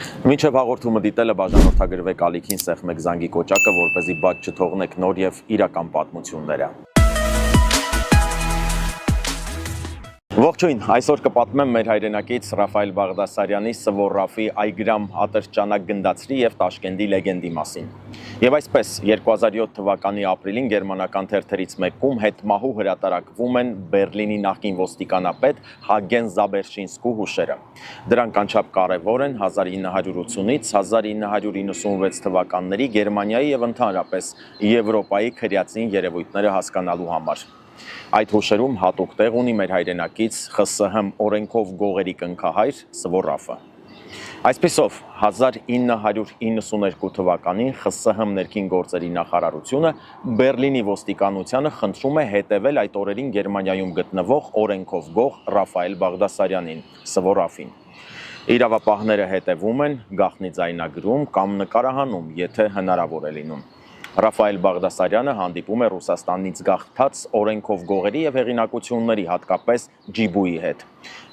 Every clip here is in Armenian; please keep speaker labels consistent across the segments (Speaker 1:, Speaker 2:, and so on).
Speaker 1: Մինչև հաղորդումը դիտելը բաժանորդագրվեք ալիքին սեղմեք զանգի կոճակը, որպեսզի բաց չթողնեք նոր եւ իրական պատմությունները։ Ողջույն, այսօր կպատմեմ մեր հայրենակից Ռաֆայել Բաղդասարյանի Սվոր Ռաֆի Այգրամ ատրճանակ գնդացրի եւ Տաշկենտի լեգենդի մասին։ Եվ այսպես 2007 թվականի ապրիլին գերմանական թերթերից մեկում հետմահու հրատարակվում են Բերլինի նախկին ոստիկանապետ Հագեն Զաբերշինսկու հուշերը։ Դրանք անչափ կարևոր են 1980-ից 1996 թվականների Գերմանիայի եւ ընդհանրապես Եվրոպայի քրեացին երևույթները հասկանալու համար։ Այդ հուշերում հատուկ տեղ ունի մեր հայրենակից ԽՍՀՄ օրենքով գողերի կնքահայր Սվոր Ռաֆը։ Այսպիսով 1992 թվականին ԽՍՀՄ ներքին գործերի նախարարությունը Բերլինի ոստիկանությանը խնդրում է հետևել այդ օրերին Գերմանիայում գտնվող օրենքով գող Ռաֆայել Բաղդասարյանին, Սվոր Ռաֆին։ Իրավապահները հետևում են, գաղտնի ձայնագրում կամ նկարահանում, եթե հնարավոր է լինում։ Ռաֆայել Բաղդասարյանը հանդիպում է Ռուսաստանից գաղթած օրենքով գողերի եւ հեղինակությունների, հատկապես Ջիբուի հետ։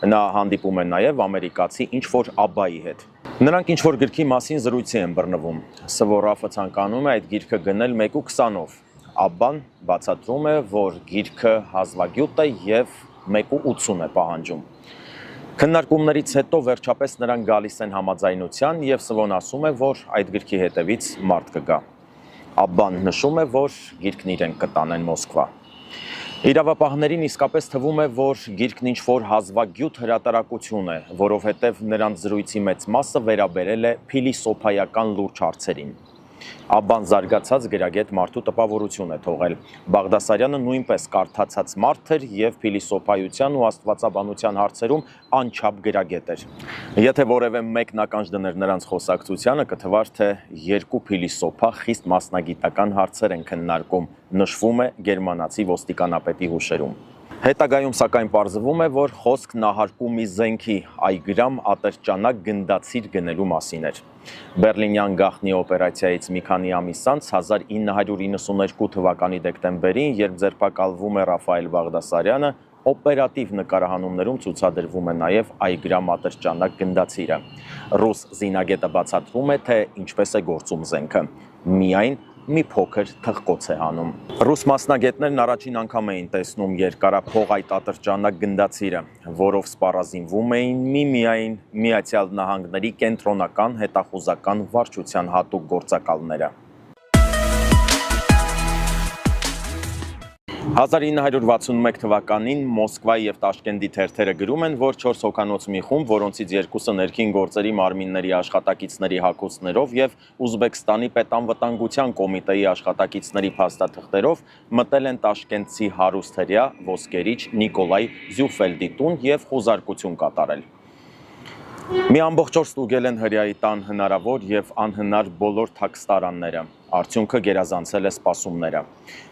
Speaker 1: Նա հանդիպում է նաեւ ամերիկացի ինչ-որ Աբայի հետ։ Նրանք ինչ-որ գրքի մասին զրույցի են բռնվում։ Սվոր Ռաֆը ցանկանում է այդ գիրքը գնել 1.20-ով։ Աբան բացատրում է, որ գիրքը հազվագյուտ է եւ 1.80 է պահանջում։ Քննարկումներից հետո վերջապես նրանք գալիս են համաձայնության եւ Սվոն ասում է, որ այդ գրքի հետևից մարդ կգա։ Աբան նշում է, որ գիրքն իրենք կտանեն Մոսկվա։ Իրավապահներին իսկապես թվում է, որ գիրքն ինչ-որ հազվագյուտ հրատարակություն է, որովհետև նրանց զրույցի մեծ մասը վերաբերել է փիլիսոփայական լուրջ հարցերին։ Աբան զարգացած գրագետ մարդու տպավորություն է թողել։ Բաղդասարյանը նույնպես կարդացած մարդ էր եւ փիլիսոփայության ու աստվածաբանության հարցերում անչափ գրագետ էր։ Եթե որևէ մեկն ականջ դներ նրանց խոսակցությանը, կթվար, թե երկու փիլիսոփա խիստ մասնագիտական հարցեր են քննարկում, նշվում է գերմանացի ոստիկանապետի հուշերում։ Հետագայում սակայն պարզվում է, որ խոսքն ահարկումի զենքի Այգրամ ատրճանակ գնդացիր գնելու մասին էր։ Բերլինյան գաղտնի օպերացիայից մի քանի ամիս անց 1992 թվականի դեկտեմբերին, երբ ձերբակալվում է Ռաֆայել Բաղդասարյանը, օպերատիվ նկարահանումներում ցուցադրվում է նաև Այգրամ ատրճանակ գնդացիրը։ Ռուս զինագետը բացատրում է, թե ինչպես է գործում զենքը։ Միայն մի փոքր թխկոց է հանում։ Ռուս մասնագետներն առաջին անգամ էին տեսնում երկարափող այդ ատրճանակ գնդացիրը, որով սպառազինվում էին միմիայն Միացյալ Նահանգների կենտրոնական հետախուզական վարչության հատուկ գործակալները։ 1961 թվականին Մոսկվայի եւ Տաշկենտի թերթերը գրում են, որ 4 հոգանոց մի խումբ, որոնցից 2-ը ներքին գործերի մարմինների աշխատակիցների հագուստներով եւ Ուզբեկստանի պետանվտանգության կոմիտեի աշխատակիցների փաստաթղթերով մտել են Տաշկենտցի հարուստ հրեա ոսկերիչ Նիկոլայ Զյուֆելդի տուն եւ խուզարկություն կատարել։ Մի ամբողջ օր ստուգել են հրեայի տան հնարավոր եւ անհնար բոլոր թաքստարանները։ Արդյունքը գերազանցել է սպասումները։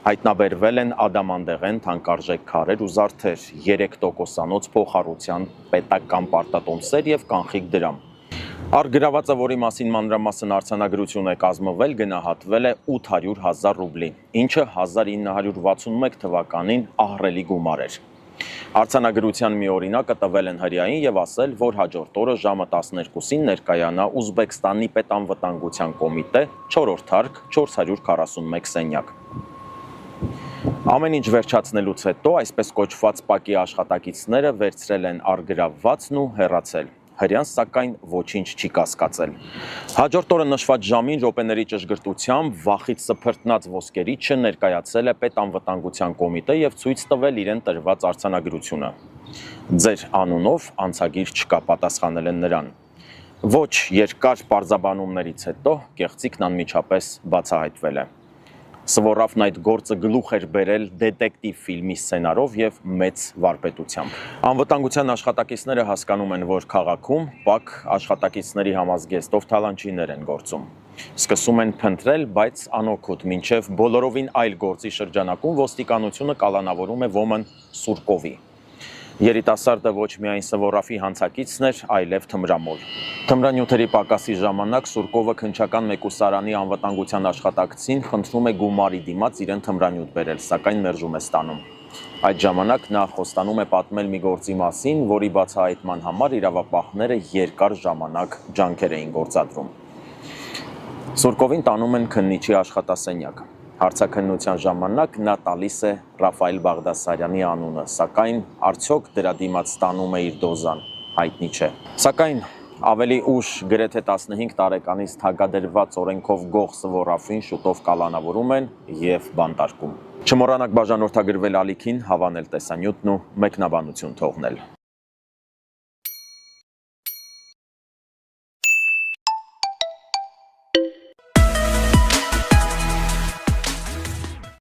Speaker 1: Հայտնաբերվել են ադամանդեղեն, թանկարժեք քարեր ու զարդեր, 3%-անոց փոխառության պետական պարտատոմսեր եւ կանխիկ դրամ։ Առգրավվածը, որի մասին մանրամասն արձանագրություն է կազմվել, գնահատվել է 800,000 ռուբլի, ինչը 1961 թվականին ահռելի գումար էր։ Արձանագրության մի օրինակը տվել են հրեային եւ ասել, որ հաջորդ օրը ժամը 12-ին ներկայանա Ուզբեկստանի պետանվտանգության կոմիտե 4-րդ հարկ 441 սենյակ։ Ամեն ինչ վերջացնելուց հետո այսպես կոչված ՊԱԿ-ի աշխատակիցները վերցրել են առգրավվածն ու հեռացել։ Հրեան սակայն ոչինչ չի կասկածել։ Հաջորդ օրը նշված ժամին րոպեների ճշգրտությամբ վախից սփրտնած ոսկերիչը ներկայացել է պետանվտանգության կոմիտե եւ ցույց տվել իրեն տրված արձանագրությունը։ Ձեր անունով անցագիր չկա, պատասխանել են նրան։ Ոչ երկար պարզաբանումներից հետո կեղծիքն անմիջապես բացահայտվել է։ Սվոր Ռաֆն այդ գործը գլուխ էր բերել դետեկտիվ ֆիլմի սցենարով եւ մեծ վարպետությամբ։ Անվտանգության աշխատակիցները հասկանում են, որ քաղաքում ՊԱԿ աշխատակիցների համազգեստով թալանչիներ են գործում։ Սկսում են փնտրել, բայց անօգուտ, մինչև բոլորովին այլ գործի շրջանակում ոստիկանությունը կալանավորում է ոմն Սուրկովի։ Երիտասարդը ոչ միայն Սվոր Ռաֆի հանցակիցն էր, այլև թմրամոլ։ Թմրանյութերի պակասի ժամանակ Սուրկովը քննչական մեկուսարանի անվտանգության աշխատակցին խնդրում է գումարի դիմաց իրեն թմրանյութ բերել, սակայն մերժում է ստանում։ Այդ ժամանակ նա խոստանում է պատմել մի գործի մասին, որի բացահայտման համար իրավապահները երկար ժամանակ ջանքեր էին գործադրում։ Սուրկովին տանում են քննիչի աշխատասենյակ։ Հարցաքննության ժամանակ նա տալիս է Ռաֆայել Բաղդասարյանի անունը, սակայն արդյոք դրա դիմաց ստանում է իր դոզան, հայտնի չէ։ Սակայն ավելի ուշ գրեթե 15 տարեկանից թագադրված օրենքով գող Սվորաֆին շուտով կալանավորում են եւ բանտարկում։ Չմոռանաք բաժանորդագրվել ալիքին, հավանել տեսանյութն ու մեկնաբանություն թողնել։